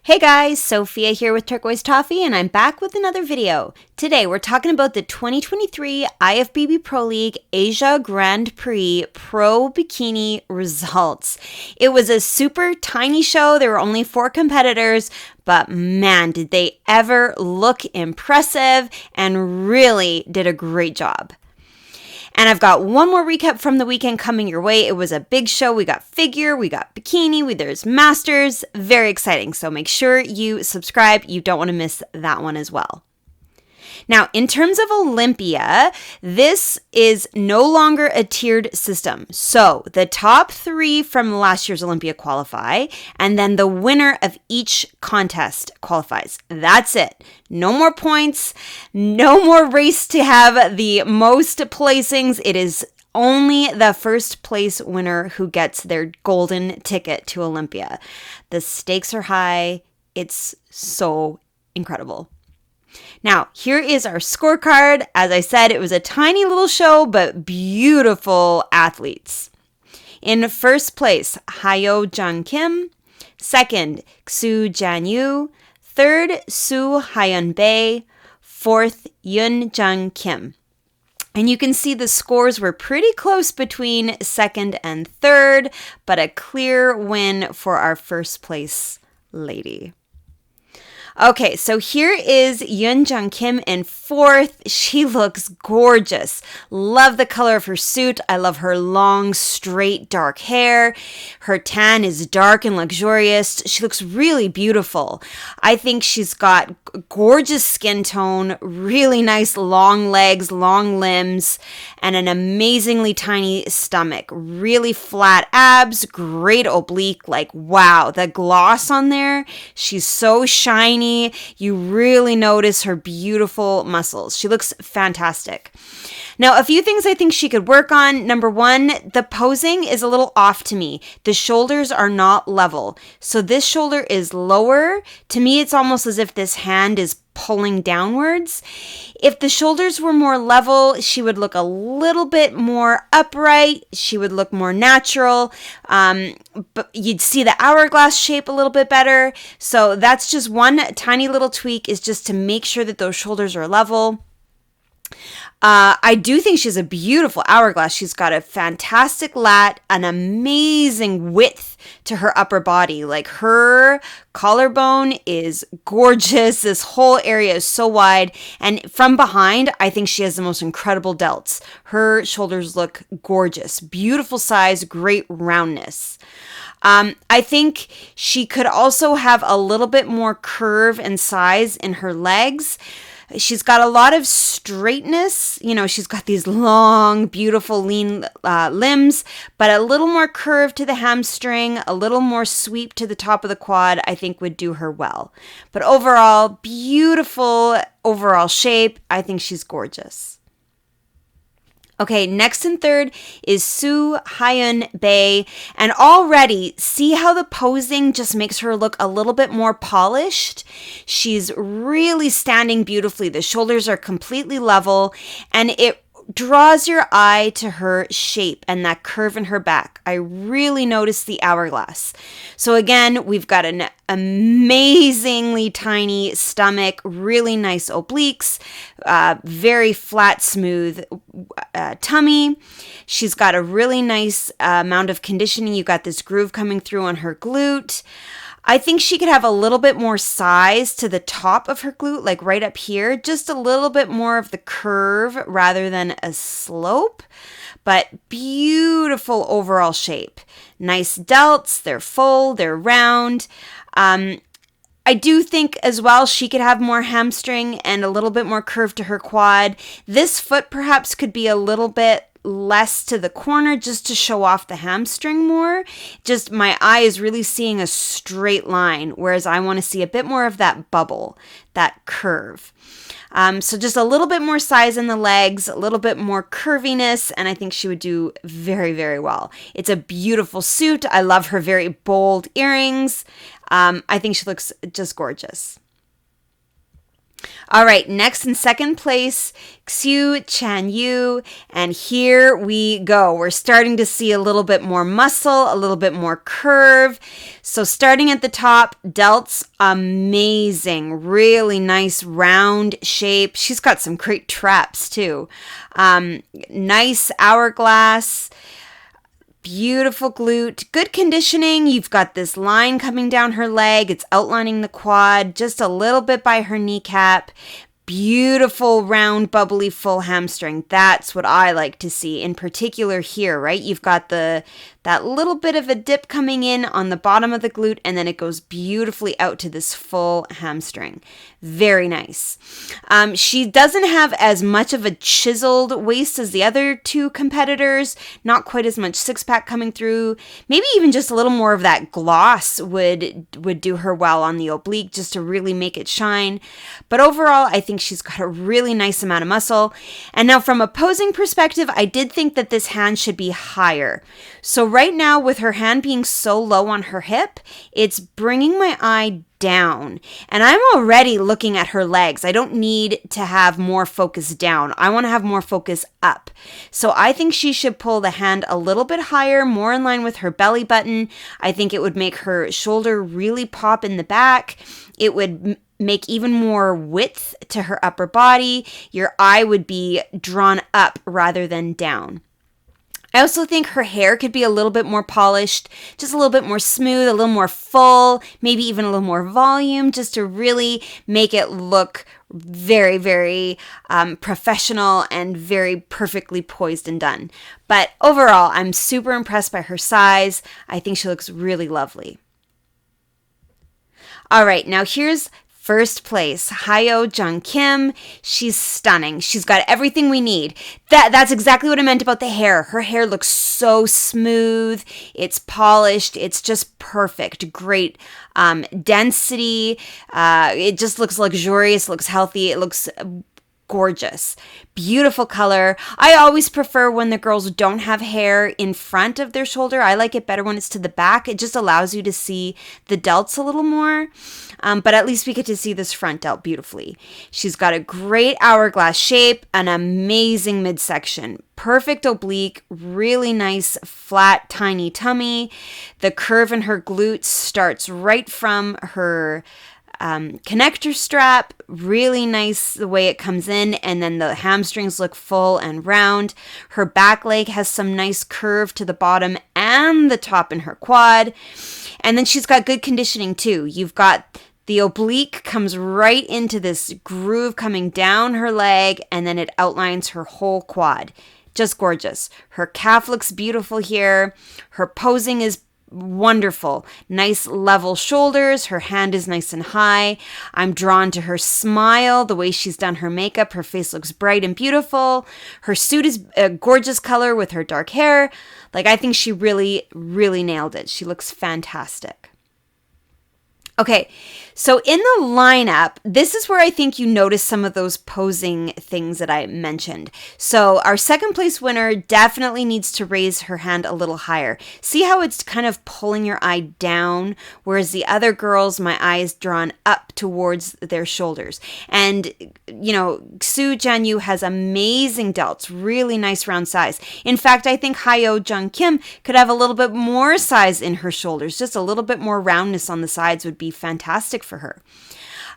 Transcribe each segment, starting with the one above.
Hey guys, Sophia here with Turquoise Toffee, and I'm back with another video. Today we're talking about the 2023 IFBB Pro League Asia Grand Prix Pro Bikini results. It was a super tiny show. There were only 4 competitors, but man, did they ever look impressive and really did a great job. And I've got one more recap from the weekend coming your way. It was a big show. We got figure, we got bikini, there's masters. Very exciting. So make sure you subscribe. You don't want to miss that one as well. Now, in terms of Olympia, this is no longer a tiered system. So the top 3 from last year's Olympia qualify, and then the winner of each contest qualifies. That's it. No more points, no more race to have the most placings. It is only the first place winner who gets their golden ticket to Olympia. The stakes are high. It's so incredible. Now, here is our scorecard. As I said, it was a tiny little show, but beautiful athletes. In first place, Hiyo Jung Kim. Second, Xu Jianyu. Third, Hyun Bay. Fourth, Yunjang Kim. And you can see the scores were pretty close between second and third, but a clear win for our first place lady. Okay, so here is Yunjang Kim in 4th. She looks gorgeous. Love the color of her suit. I love her long, straight, dark hair. Her tan is dark and luxurious. She looks really beautiful. I think she's got gorgeous skin tone, really nice long legs, long limbs, and an amazingly tiny stomach. Really flat abs, great oblique. Like, wow, the gloss on there. She's so shiny. You really notice her beautiful muscles. She looks fantastic. Now, a few things I think she could work on. Number 1, the posing is a little off to me. The shoulders are not level. So this shoulder is lower. To me, it's almost as if this hand is pulling downwards. If the shoulders were more level, she would look a little bit more upright. She would look more natural. But you'd see the hourglass shape a little bit better. So that's just one tiny little tweak, is just to make sure that those shoulders are level. I do think she's a beautiful hourglass. She's got a fantastic lat, an amazing width to her upper body. Like, her collarbone is gorgeous. This whole area is so wide. And from behind, I think she has the most incredible delts. Her shoulders look gorgeous. Beautiful size, great roundness. I think she could also have a little bit more curve and size in her legs. She's got a lot of straightness. You know, she's got these long, beautiful, lean limbs, but a little more curve to the hamstring, a little more sweep to the top of the quad, I think would do her well. But overall, beautiful overall shape. I think she's gorgeous. Okay, next and third is Hyun Bay, and already see how the posing just makes her look a little bit more polished. She's really standing beautifully. The shoulders are completely level, and it draws your eye to her shape and that curve in her back. I really notice the hourglass. So again, we've got an amazingly tiny stomach, really nice obliques, very flat, smooth tummy. She's got a really nice amount of conditioning. You've got this groove coming through on her glute. I think she could have a little bit more size to the top of her glute, like right up here, just a little bit more of the curve rather than a slope, but beautiful overall shape. Nice delts, they're full, they're round. I do think as well she could have more hamstring and a little bit more curve to her quad. This foot perhaps could be a little bit less to the corner just to show off the hamstring more. Just my eye is really seeing a straight line, whereas I want to see a bit more of that bubble, that curve. So just a little bit more size in the legs, a little bit more curviness, and I think she would do very, very well. It's a beautiful suit. I love her very bold earrings. I think she looks just gorgeous. All right, next in second place, Xu Chanyu, and here we go. We're starting to see a little bit more muscle, a little bit more curve. So starting at the top, delts, amazing, really nice round shape. She's got some great traps too. Nice hourglass. Beautiful glute, good conditioning. You've got this line coming down her leg. It's outlining the quad just a little bit by her kneecap. Beautiful, round, bubbly, full hamstring. That's what I like to see, in particular here, right? You've got that little bit of a dip coming in on the bottom of the glute, and then it goes beautifully out to this full hamstring. Very nice. She doesn't have as much of a chiseled waist as the other two competitors, not quite as much six-pack coming through. Maybe even just a little more of that gloss would do her well on the oblique, just to really make it shine. But overall, I think she's got a really nice amount of muscle. And now from a posing perspective, I did think that this hand should be higher. So right now, with her hand being so low on her hip, it's bringing my eye down. And I'm already looking at her legs. I don't need to have more focus down. I want to have more focus up. So I think she should pull the hand a little bit higher, more in line with her belly button. I think it would make her shoulder really pop in the back. It would make even more width to her upper body. Your eye would be drawn up rather than down. I also think her hair could be a little bit more polished, just a little bit more smooth, a little more full, maybe even a little more volume, just to really make it look very, very professional and very perfectly poised and done. But overall, I'm super impressed by her size. I think she looks really lovely. All right, now here's first place, Hiyo Jung Kim. She's stunning. She's got everything we need. That's exactly what I meant about the hair. Her hair looks so smooth. It's polished. It's just perfect. Great density. It just looks luxurious. It looks healthy. It looks gorgeous. Beautiful color. I always prefer when the girls don't have hair in front of their shoulder. I like it better when it's to the back. It just allows you to see the delts a little more. But at least we get to see this front delt beautifully. She's got a great hourglass shape, an amazing midsection, perfect oblique, really nice flat tiny tummy. The curve in her glutes starts right from her connector strap, really nice the way it comes in, and then the hamstrings look full and round. Her back leg has some nice curve to the bottom and the top in her quad. And then she's got good conditioning too. You've got the oblique comes right into this groove coming down her leg, and then it outlines her whole quad. Just gorgeous. Her calf looks beautiful here. Her posing is wonderful. Nice level shoulders. Her hand is nice and high. I'm drawn to her smile, the way she's done her makeup. Her face looks bright and beautiful. Her suit is a gorgeous color with her dark hair. Like, I think she really, really nailed it. She looks fantastic. Okay, so in the lineup, this is where I think you notice some of those posing things that I mentioned. So our second place winner definitely needs to raise her hand a little higher. See how it's kind of pulling your eye down, whereas the other girls, my eye is drawn up towards their shoulders. And, you know, Xu Jianyu has amazing delts, really nice round size. In fact, I think Hiyo Jung Kim could have a little bit more size in her shoulders, just a little bit more roundness on the sides would be fantastic for her.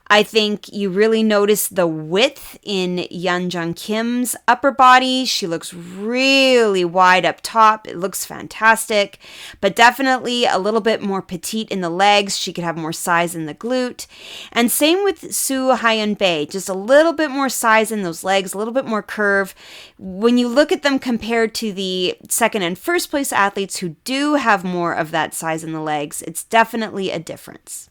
I think you really notice the width in Yunjang Kim's upper body. She looks really wide up top. It looks fantastic, but definitely a little bit more petite in the legs. She could have more size in the glute. And same with Su Hyun Bay, just a little bit more size in those legs, a little bit more curve. When you look at them compared to the second and first place athletes who do have more of that size in the legs, it's definitely a difference.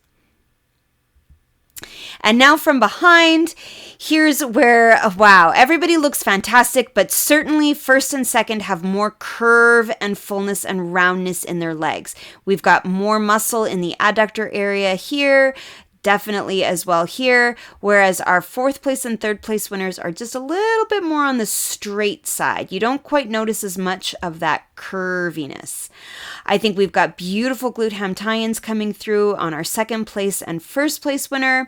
And now from behind, here's where, wow, everybody looks fantastic, but certainly first and second have more curve and fullness and roundness in their legs. We've got more muscle in the adductor area here, definitely as well here, whereas our fourth place and third place winners are just a little bit more on the straight side. You don't quite notice as much of that curviness. I think we've got beautiful glute ham tie-ins coming through on our second place and first place winner.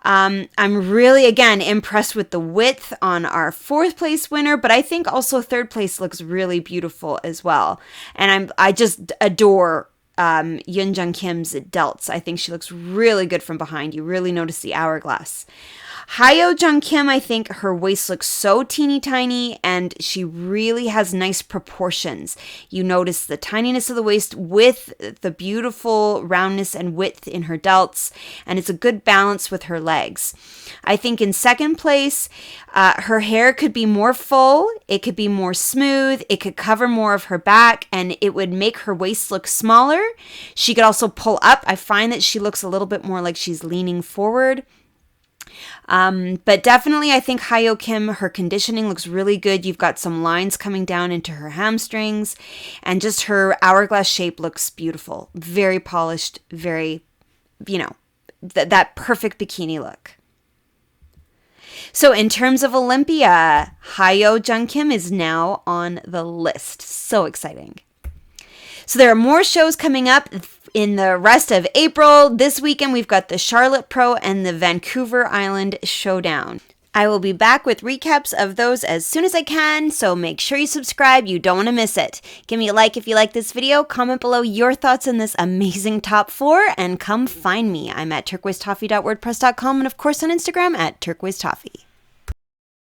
I'm really, again, impressed with the width on our 4th place winner, but I think also 3rd place looks really beautiful as well. And I just adore Yunjang Kim's delts. I think she looks really good from behind. You really notice the hourglass. Hiyo Jung Kim, I think her waist looks so teeny tiny and she really has nice proportions. You notice the tininess of the waist with the beautiful roundness and width in her delts, and it's a good balance with her legs. I think in 2nd place, her hair could be more full, it could be more smooth, it could cover more of her back, and it would make her waist look smaller. She could also pull up. I find that she looks a little bit more like she's leaning forward. But definitely I think Hiyo Kim, her conditioning looks really good. You've got some lines coming down into her hamstrings, and just her hourglass shape looks beautiful. Very polished, very, that perfect bikini look. So in terms of Olympia, Hiyo Jung Kim is now on the list. So exciting. So there are more shows coming up in the rest of April. This weekend, we've got the Charlotte Pro and the Vancouver Island Showdown. I will be back with recaps of those as soon as I can, so make sure you subscribe. You don't want to miss it. Give me a like if you like this video. Comment below your thoughts on this amazing top 4, and come find me. I'm at turquoisetoffee.wordpress.com, and of course on Instagram at turquoisetoffee.